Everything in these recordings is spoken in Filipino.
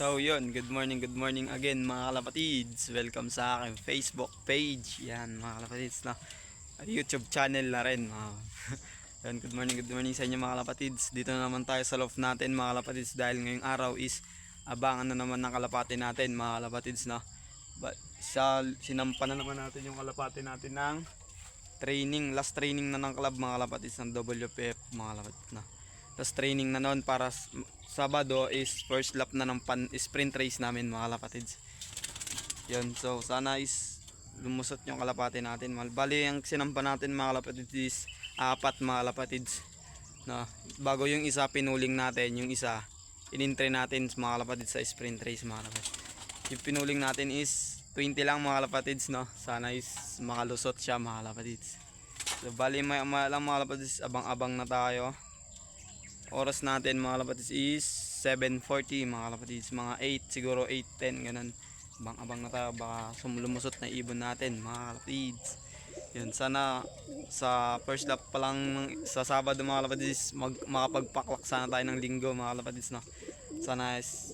So yun, good morning again mga kalapatids. Welcome sa aking Facebook page. Yan mga kalapatids na YouTube channel na rin. Yan, good morning sa inyo mga kalapatids. Dito na naman tayo sa loft natin mga kalapatids dahil ngayong araw is abangan na naman ng kalapati natin mga kalapatids na. Sinampa na naman natin yung kalapati natin ng training, last training na ng club mga kalapatids ng WPF mga kalapatids na. Tapos training na noon para Sabado is first lap na ng sprint race namin mga kalapatids. Yun, so sana is lumusot yung kalapati natin. Bali ang sinampa natin mga kalapatids is 4 mga kalapatids. No, bago yung isa pinuling natin, yung isa inintre natin mga kalapatids sa sprint race mga kalapatids. Yung pinuling natin is 20 lang mga kalapatids, no. Sana is makalusot siya mga kalapatids. So bali may lang mga kalapatids, abang-abang na tayo. Oras natin mga kalapatids is 7:40 mga kalapatids, mga 8 siguro 8:10 ganun. Abang-abang na tayo, baka lumusot na ibon natin mga kalapatids. Yun, sana sa first lap pa lang sa Sabado mga kalapatids makapagpaklak sana tayo ng Linggo mga kalapatids, no. Sana is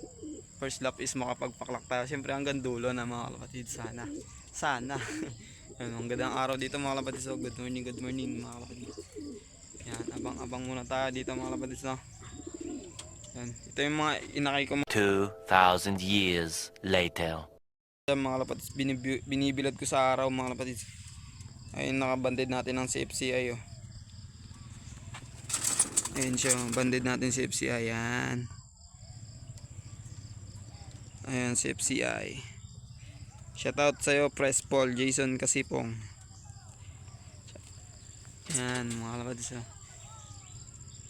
first lap is makapagpaklak tayo siyempre hanggang dulo na mga kalapatids, sana yun, ang gandang araw dito mga kalapatids. So good morning mga kalapatids. Yan, abang-abang muna tayo dito mga kalapatids, no. Yan, ito yung mga inakay ko 2,000 years later. mga kalapatids, binibilad ko sa araw mga kalapatids. Ayun, nakabanded natin ng CFCI, oh. Ayun siya, banded natin CFCI, yan. Ayan, CFCI. Shoutout sa'yo, Press Paul, Jason Kasipong. Yan mga kalapatids, oh.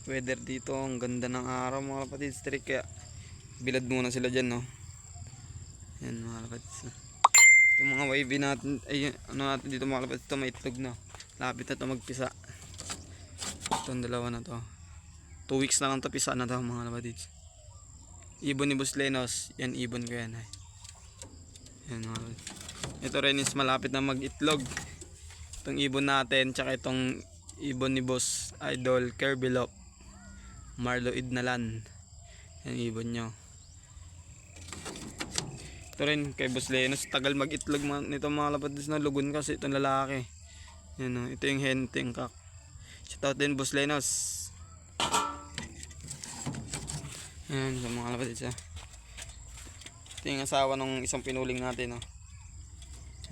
Weather dito, ang ganda ng araw mga kalapatids, kaya bilad muna sila dyan, no. Yan mga kalapatids, itong mga wavy natin, ay ano natin dito mga kalapatids, ito may itlog na, lapit na ito magpisa. Itong dalawa na to, 2 weeks na lang ito pisa na to mga kalapatids. Ibon ni Boss Lenos, yan ibon ko yan, ay. Yan mga kalapatids, ito rin is malapit na mag itlog, itong ibon natin, tsaka itong ibon ni Boss Idol Kirby Lop Marloid na lan. Yan ibon nyo. Ito rin kay Boss Lenos, tagal mag-itlog nito mga kalapatids, na lugon kasi itong lalaki. Yan, ito yung hen, ito yung cock. Shoutout din Boss Lenos. Yan sa mga kalapatids, ha. Ito yung asawa ng isang pinuling natin, no.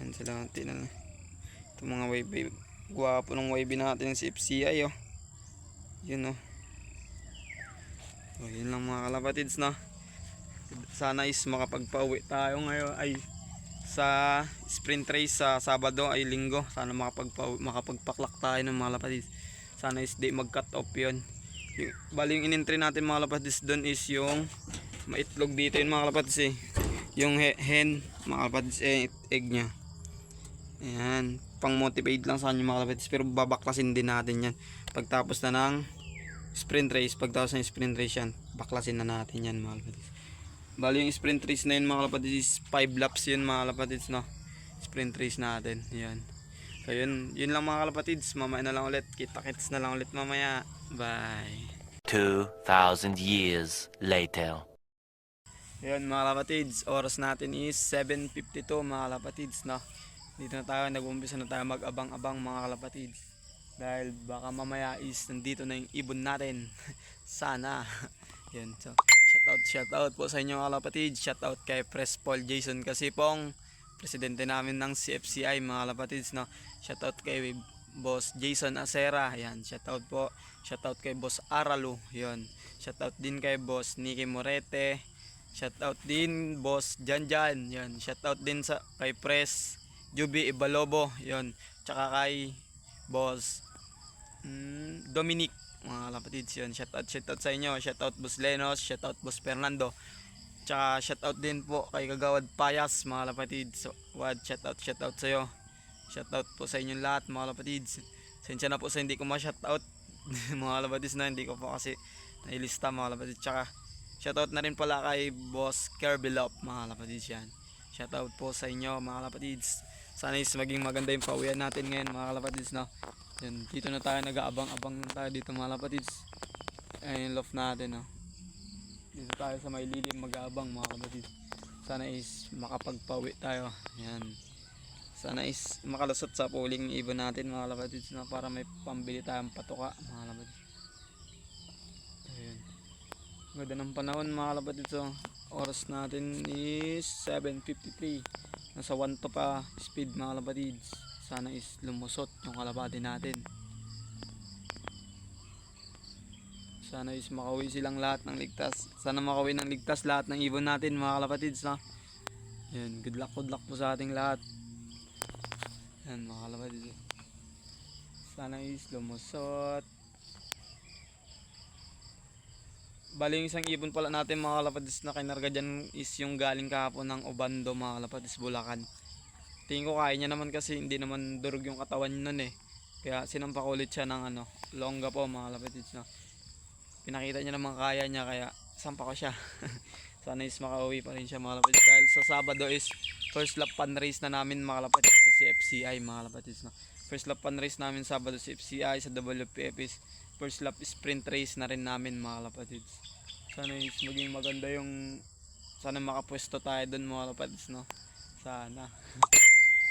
Yan sila natin, ito mga wavy, guwapo ng wavy natin yung CFCI, oh. Yun, oh. So, yun lang mga kalapatids, no. Sana is makapagpauwi tayo ngayon ay sa sprint race sa Sabado ay Linggo. Sana makapagpaklak tayo ng mga kalapatids. Sana is di mag-cut off yun. Bali yung in-entry natin mga kalapatids doon is yung maitlog dito yun mga kalapatids, eh. Yung hen mga kalapatids, egg nya. Ayan, pang motivate lang sa kanya mga kalapatids, pero babaklasin din natin yan pagtapos na ng sprint race. Pagtapos ng sprint race yan, baklasin na natin yan mga kalapatids. Bali yung sprint race na yun mga kalapatids, 5 laps yun mga kalapatids, no. Sprint race natin, yan. So yun lang mga kalapatids, mamaya na lang ulit, kita-kits na lang ulit mamaya. Bye. 2,000 years later. Yan mga kalapatids, oras natin is 7:52 mga kalapatids, no. Dito na tayo, nag-umpisa na tayo mag-abang-abang mga kalapatids, dahil baka mamaya is nandito na yung ibon natin. Sana. Yan, so shoutout po sa inyo mga kalapatids. Shoutout kay Press Paul Jason Kasipong, presidente namin ng CFCI mga kalapatids, no. Shoutout kay Boss Jason Acera, yan, shoutout po. Shoutout kay Boss Aralu, yon. Shoutout din kay Boss Nicky Morete. Shoutout din Boss Janjan, yon. Shoutout din kay Press Juby Ibalobo, yon. Tsaka kay Boss Dominic mga kalapatids, yun. Shoutout sa inyo. Shoutout Boss Lenos, shoutout Boss Fernando, tsaka shoutout din po kay Kagawad Payas mga kalapatids. So, shoutout sa iyo. Shoutout po sa inyong lahat mga kalapatids. Sensya na po sa hindi ko ma-shoutout mga kalapatids, na hindi ko po kasi nailista mga kalapatids. Tsaka shoutout na rin pala kay Boss Kirby Lop mga kalapatids, yan. Shoutout po sa inyo mga kalapatids. Sana is maging maganda yung pauwian natin ngayon mga kalapatids, no. Yan, dito na tayo, nag-aabang-abang tayo dito mga kalapatids. Ayun yung loft natin, no. Dito tayo sa may lilim mag-aabang mga kapatid. Sana is makapagpawi tayo. Yan. Sana is makalusot sa puling ibon natin mga kapatid na para may pambili tayong patuka mga kapatid. Ayun. Ganda ng panahon mga kapatid. So, oras natin is 7:53. Nasa 1 to pa speed mga kapatid. Sana is lumusot yung kalapati natin. Sana is makauwi silang lahat ng ligtas. Sana makauwi ng ligtas lahat ng ibon natin mga kalapatids na. Yan, good luck po sa ating lahat. Yan mga kalapatids. Sana is lumusot. Bali yung isang ibon pala natin mga kalapatids na kinarga dyan is yung galing kahapon ng Obando mga kalapatids, Bulacan. Tingin ko kaya niya naman kasi hindi naman durog yung katawan nun eh. Kaya sinampak ulit siya ng longga po mga kalapatids na. Pinakita niya naman kaya niya kaya sampa ko siya. Sana is makauwi pa rin siya mga kalapatids. Dahil sa Sabado is first lap pan race na namin mga kalapatids sa CFCI mga kalapatids. No? First lap pan race namin Sabado sa CFCI, sa WPF is first lap sprint race na rin namin mga kalapatids. Sana is maging maganda yung sana makapwesto tayo dun mga kalapatids. No? Sana.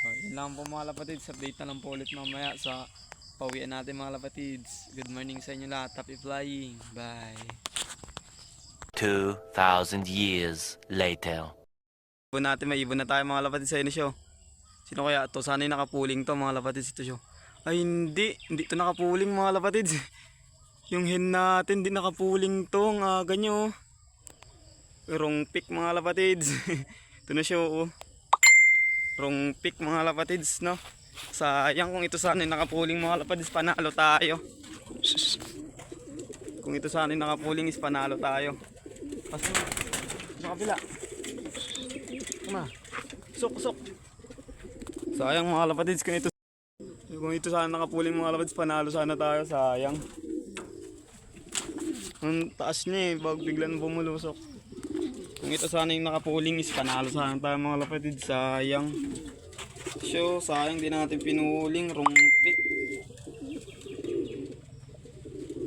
So, yun lang po mga kalapatids. Update na lang po ulit mamaya sa pauwian natin mga kalapatids. Good morning sa inyo lahat. Happy flying. Bye. 2,000 years later. Ibon natin, may ibon na tayo mga kalapatids sa inisyo. Sino kaya to? Sana yung nakapuling to mga kalapatids ito siyo. Ay hindi to nakapuling mga kalapatids. Yung hen natin di nakapuling to. Ang aga nyo. Wrong pick mga kalapatids. Ito na siyo oh. Wrong pick mga kalapatids no. Sayang kung ito sana yung nakapuling mga kalapatids, panalo tayo. Kung ito sana yung nakapuling is panalo tayo. Pasok sa kabila. Kuma. Sok. Sayang mga kalapatids kung ito sana nakapuling mga kalapatids, panalo sana tayo. Sayang. Ang taas niya eh, pag biglang bumulusok. Kung ito sana yung nakapuling is panalo sana tayo mga kalapatids. Sayang. So, sayang din natin pinuling. Wrong pick.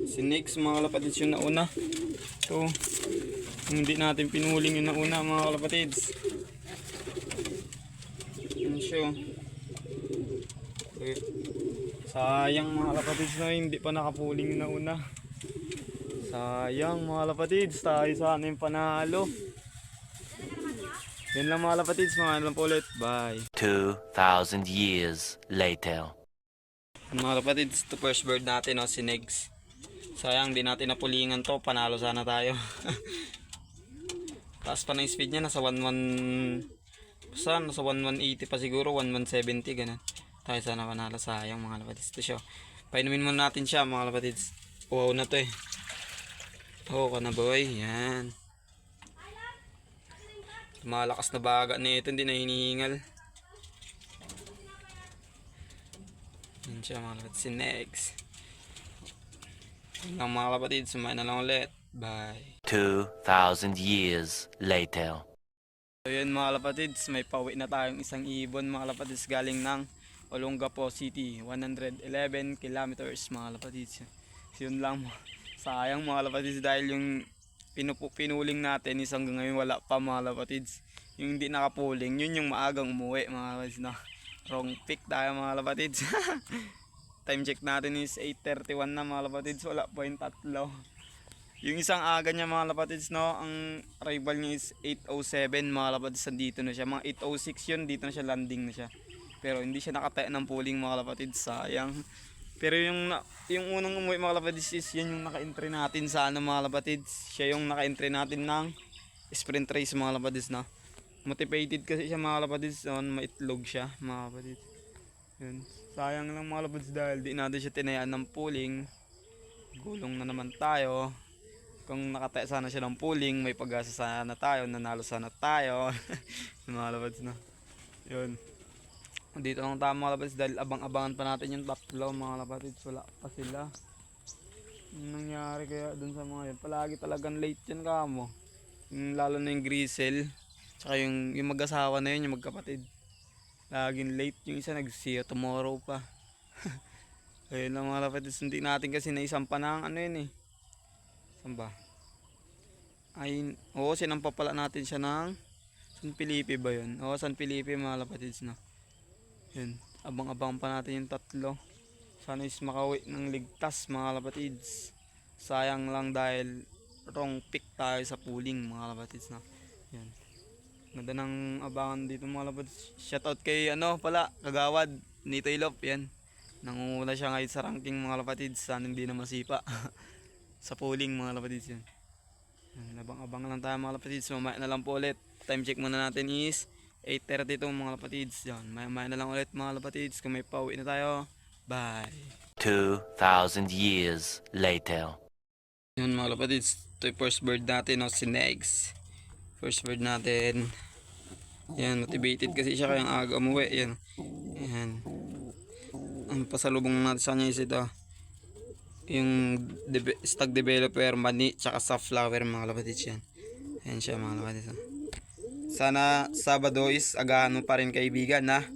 Si Next mga kalapatids yung nauna. Ito. Hindi natin pinuling yung nauna mga kalapatids. Yan siya. Sayang mga kalapatids na hindi pa nakapuling yung nauna. Sayang mga kalapatids. Tayo sana yung panalo. Yan lang mga kalapatids. Mga lang po ulit. Bye. 2,000 years later. Mga kalapatids, ito first bird natin si Negs. Sayang di natin napulingan to, panalo sana tayo. Taas pa ng speed niya, nasa 11 saan, nasa 1180 pa siguro, 1170 ganun. Tayo sana panalo, sayang mga kalapatids. Ito siya. Painumin muna natin siya mga kalapatids. Wow na to eh. Oo ka na boy, yan. Malakas na baga nito, hindi na hinihingal. Yan siya mga kalapatids, si Negs. Yan lang mga kalapatids, sumain na lang ulit. Bye. 2,000 years later. So yun mga kalapatids, may pauwi na tayong isang ibon mga kalapatids galing ng Olongapo City, 111 kilometers mga kalapatids. So yun lang, sayang mga kalapatids dahil yung pinuling natin is hanggang ngayon wala pa mga kalapatids. Yung hindi nakapuling, yun yung maagang umuwi mga kalapatids na. Wrong pick tayo mga kalapatids. Time check natin is 8:31 na mga kalapatids, wala pa yung tatlo. Yung isang aga niya mga kalapatids no, ang arrival niya is 8:07 mga kalapatids, dito na siya. Mga 8:06 yun, dito na siya, landing na siya. Pero hindi siya nakataya ng pooling mga kalapatids, sayang. Pero yung unang umuwi mga kalapatids is yan yung naka-entry natin sa mga kalapatids. Siya yung naka-entry natin ng sprint race mga kalapatids na. Motivated kasi siya mga kalapatids, maitlog siya mga kalapatids. Yun. Sayang lang mga kalapatids dahil di natin siya tinayaan ng pooling. Gulong na naman tayo. Kung nakataya sana siya ng pooling, may pag-asa sana tayo, nanalo sana tayo. Mga kalapatids na. Yun. Dito lang tayo mga kalapatids dahil abang-abangan pa natin yung tatlo mga kalapatids. Wala pa sila. Anong nangyari kaya dun sa mga yun? Palagi talagang late yan kamo. Lalo na yung Grisel. Tsaka yung mag-asawa na yun, yung magkapatid. Laging late, yung isa nag-see you tomorrow pa. Ayun lang mga kalapatids, hindi natin kasi naisampa ng yun eh. Saan ba? Ay, oo, sinampa pala natin siya ng San Felipe ba yun? Oo, San Felipe mga kapatids na. Yun, abang-abang pa natin yung tatlo. Sana is makauwi ng ligtas mga kapatids. Sayang lang dahil wrong pick tayo sa pooling mga kapatids na. Yan. Ganda ng abangan dito mga kapatids. Shoutout kay pala, Kagawad, Nito Ilop, yan. Nangunguna siya ngayon sa ranking mga kapatids. Sana hindi na masipa sa pooling mga kapatids yan. Abang-abang lang tayo mga kapatids. Mamaya na lang po ulit. Time check muna natin is 8:32 mga kapatids. Yan. Mamaya na lang ulit mga kapatids. Kung may pauwi na tayo. Bye. 2,000 years later. Yan mga kapatids. Ito yung first bird natin. Si Negs. First bird natin. Yan. Motivated kasi siya kayang aga umuwi. Yan. Yan. Ang pasalubong natin sa kanya is ito. Yung stock developer, mani, tsaka safflower mga kapatids yan. Ayan siya mga kapatids. Sana Sabado is agahan mo pa rin kaibigan na.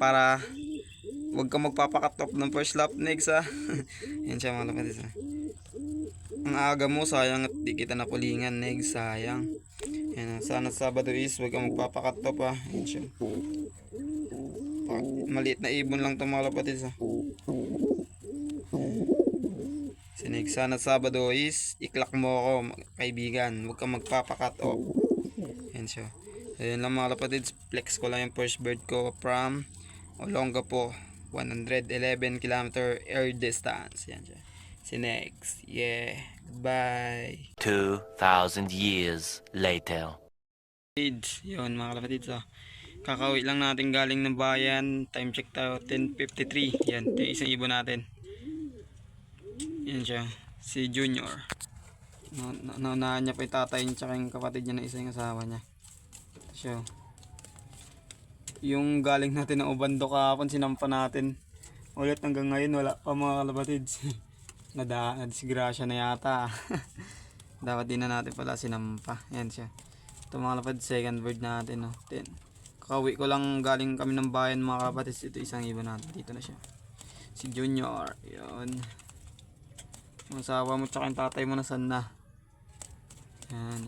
Para wag ka magpapakat-off ng first lap next ha. Ayan siya mga kapatids. Ang aga mo sayang at di kita napulingan next, sayang. Ayan, sana Sabado is wag ka magpapakat-off ha. Ayan siya. Maliit na ibon lang ito mga kapatids ha. Sinig, sana Sabado is iklak mo ako kaibigan, huwag kang magpapakat off. Yan siya. Ayun lang mga kapatids, flex ko lang yung first bird ko from Olongapo, 111 km air distance. Yan siya. Sinex, yeah, goodbye. 2,000 years later. Yun mga kapatids kakauwi lang natin galing ng bayan, time check tayo 10:53. Yan, ito yung isang ibon natin. Yan siya, si Junior. Naunahan niya pa yung tatay niya tsaka yung kapatid niya na isa yung asawa niya. So, yung galing natin ng Ubando kahapon, sinampa natin. Ulit hanggang ngayon, wala pa mga kalapatids. Nadisgrasya na yata. Dapat din na natin pala sinampa. Yan siya. Ito mga kalapatids, second bird natin. 10. Kakauwi ko lang galing kami ng bayan mga kalapatids. Ito isang ibon natin. Dito na siya. Si Junior. Yun. Ang asawa mo tsaka yung tatay mo nasan na. Yan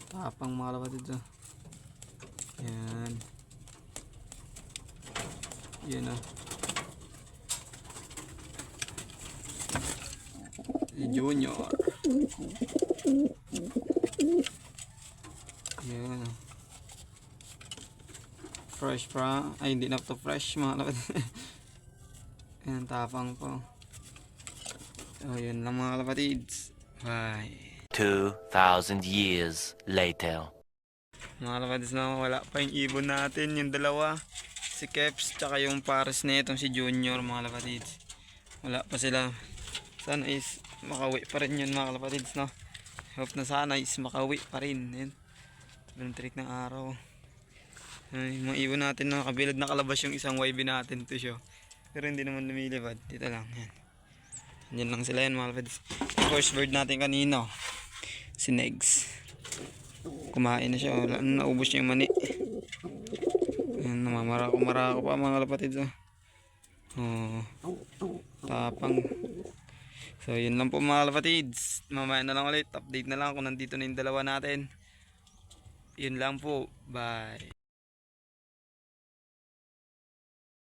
tapang mga kapatids yan. Yan Junior. Yan fresh pa. Ay hindi na to fresh mga kapatids. Yan tapang po. So yun lang mga kapatids. Bye. 2,000 years later. Mga kapatids na wala pa yung ibon natin. Yung dalawa. Si Keps tsaka yung pares na itong si Junior mga kapatids. Wala pa sila. Sana is makauwi pa rin yun mga kapatids no. Hope na sana is makauwi pa rin. Yan. Walang trick ng araw. Ay, mga ibon natin na kabilad na kalabas yung isang YB natin to siya. Pero hindi naman lumilipad. Dito lang. Yan. Yan lang sila yan mga kapatids. First bird natin kanino. Si Negs. Kumain na siya. Naubos niya yung mani. Yan, marako pa mga kapatids. Oh, tapang. So yun lang po mga kapatids. Mamaya na lang ulit. Update na lang kung nandito na yung dalawa natin. Yun lang po. Bye.